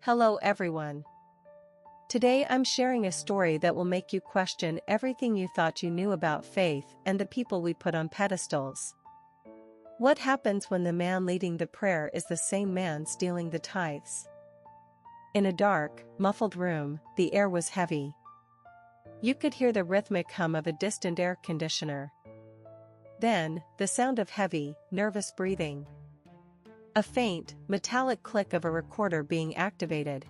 Hello everyone. Today I'm sharing a story that will make you question everything you thought you knew about faith and the people we put on pedestals. What happens when the man leading the prayer is the same man stealing the tithes? In a dark, muffled room, the air was heavy. You could hear the rhythmic hum of a distant air conditioner. Then, the sound of heavy, nervous breathing. A faint, metallic click of a recorder being activated.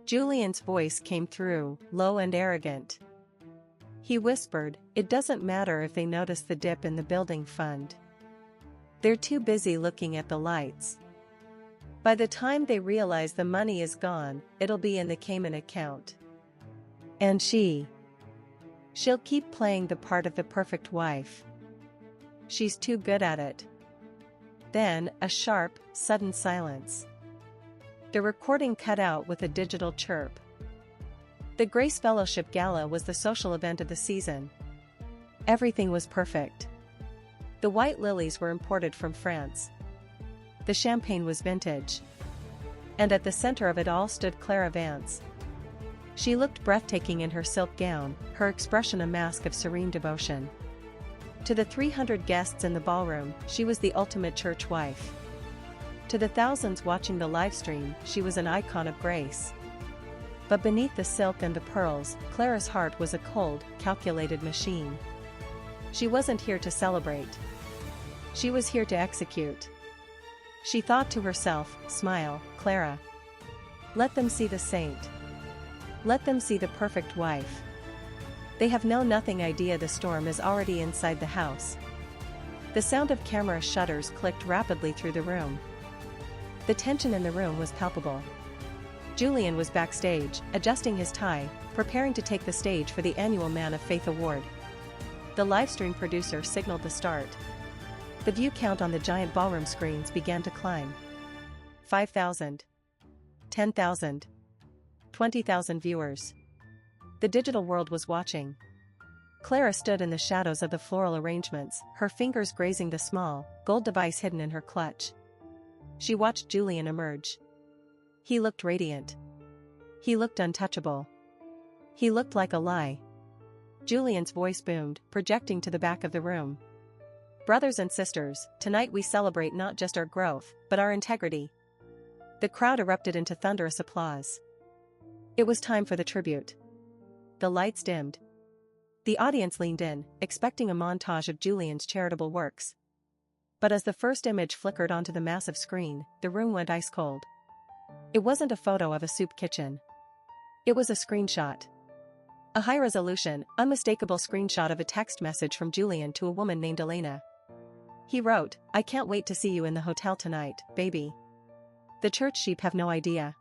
Julian's voice came through, low and arrogant. He whispered, "It doesn't matter if they notice the dip in the building fund. They're too busy looking at the lights. By the time they realize the money is gone, it'll be in the Cayman account. And she'll keep playing the part of the perfect wife. She's too good at it." Then, a sharp, sudden silence. The recording cut out with a digital chirp. The Grace Fellowship Gala was the social event of the season. Everything was perfect. The white lilies were imported from France. The champagne was vintage. And at the center of it all stood Clara Vance. She looked breathtaking in her silk gown, her expression a mask of serene devotion. To the 300 guests in the ballroom, she was the ultimate church wife. To the thousands watching the live stream, she was an icon of grace. But beneath the silk and the pearls, Clara's heart was a cold, calculated machine. She wasn't here to celebrate. She was here to execute. She thought to herself, "Smile, Clara. Let them see the saint. Let them see the perfect wife. They have nothing idea the storm is already inside the house." The sound of camera shutters clicked rapidly through the room. The tension in the room was palpable. Julian was backstage, adjusting his tie, preparing to take the stage for the annual Man of Faith award. The livestream producer signaled the start. The view count on the giant ballroom screens began to climb. 5,000. 10,000. 20,000 viewers. The digital world was watching. Clara stood in the shadows of the floral arrangements, her fingers grazing the small, gold device hidden in her clutch. She watched Julian emerge. He looked radiant. He looked untouchable. He looked like a lie. Julian's voice boomed, projecting to the back of the room. "Brothers and sisters, tonight we celebrate not just our growth, but our integrity." The crowd erupted into thunderous applause. It was time for the tribute. The lights dimmed. The audience leaned in, expecting a montage of Julian's charitable works. But as the first image flickered onto the massive screen, the room went ice cold. It wasn't a photo of a soup kitchen. It was a screenshot. A high-resolution, unmistakable screenshot of a text message from Julian to a woman named Elena. He wrote, "I can't wait to see you in the hotel tonight, baby." The church sheep have no idea.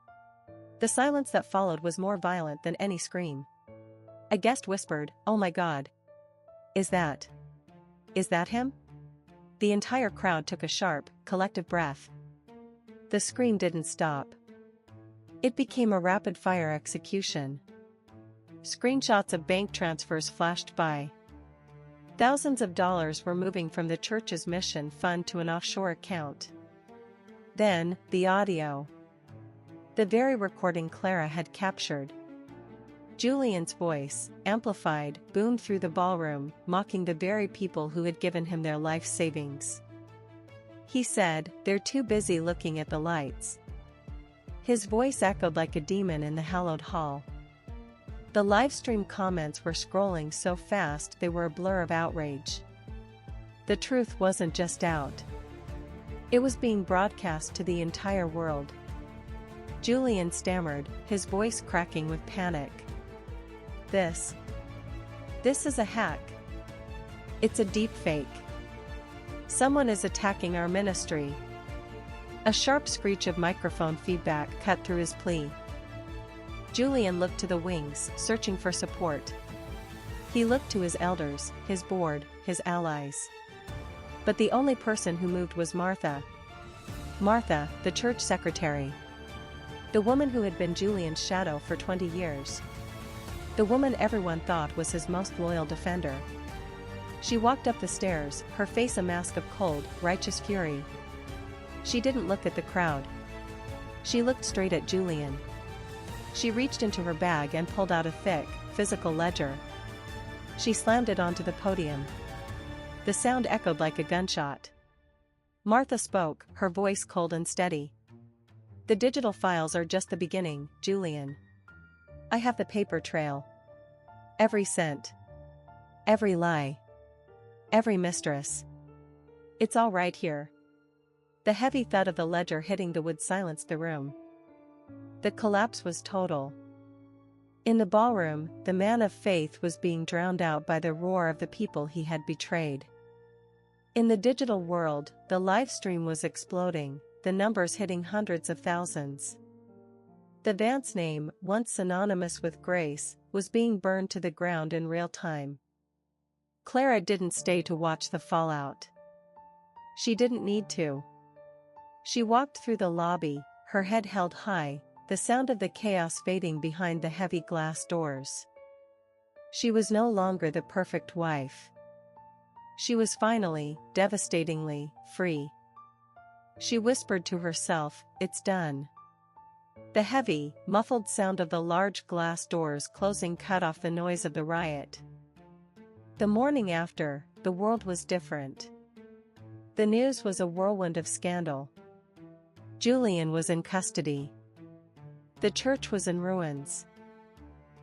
The silence that followed was more violent than any scream. A guest whispered, "Oh my God. Is that him?" The entire crowd took a sharp, collective breath. The scream didn't stop. It became a rapid-fire execution. Screenshots of bank transfers flashed by. Thousands of dollars were moving from the church's mission fund to an offshore account. Then, the audio. The very recording Clara had captured. Julian's voice, amplified, boomed through the ballroom, mocking the very people who had given him their life savings. He said, "They're too busy looking at the lights." His voice echoed like a demon in the hallowed hall. The livestream comments were scrolling so fast they were a blur of outrage. The truth wasn't just out. It was being broadcast to the entire world. Julian stammered, his voice cracking with panic. This is a hack. It's a deep fake. Someone is attacking our ministry." A sharp screech of microphone feedback cut through his plea. Julian looked to the wings, searching for support. He looked to his elders, his board, his allies. But the only person who moved was Martha. Martha, the church secretary. The woman who had been Julian's shadow for 20 years. The woman everyone thought was his most loyal defender. She walked up the stairs, her face a mask of cold, righteous fury. She didn't look at the crowd. She looked straight at Julian. She reached into her bag and pulled out a thick, physical ledger. She slammed it onto the podium. The sound echoed like a gunshot. Martha spoke, her voice cold and steady. "The digital files are just the beginning, Julian. I have the paper trail. Every cent. Every lie. Every mistress. It's all right here." The heavy thud of the ledger hitting the wood silenced the room. The collapse was total. In the ballroom, the man of faith was being drowned out by the roar of the people he had betrayed. In the digital world, the live stream was exploding, the numbers hitting hundreds of thousands. The Vance name, once synonymous with grace, was being burned to the ground in real time. Clara didn't stay to watch the fallout. She didn't need to. She walked through the lobby, her head held high, the sound of the chaos fading behind the heavy glass doors. She was no longer the perfect wife. She was finally, devastatingly, free. She whispered to herself, "It's done." The heavy, muffled sound of the large glass doors closing cut off the noise of the riot. The morning after, the world was different. The news was a whirlwind of scandal. Julian was in custody. The church was in ruins.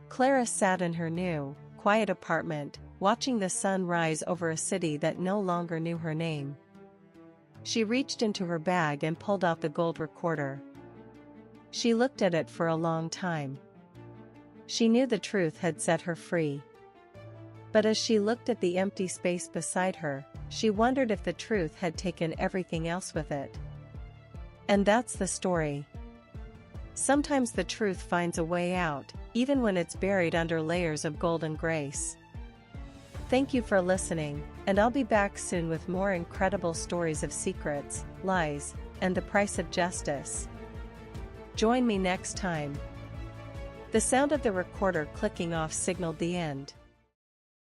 Clara sat in her new, quiet apartment, watching the sun rise over a city that no longer knew her name. She reached into her bag and pulled out the gold recorder. She looked at it for a long time. She knew the truth had set her free. But as she looked at the empty space beside her, she wondered if the truth had taken everything else with it. And that's the story. Sometimes the truth finds a way out, even when it's buried under layers of golden grace. Thank you for listening, and I'll be back soon with more incredible stories of secrets, lies, and the price of justice. Join me next time. The sound of the recorder clicking off signaled the end.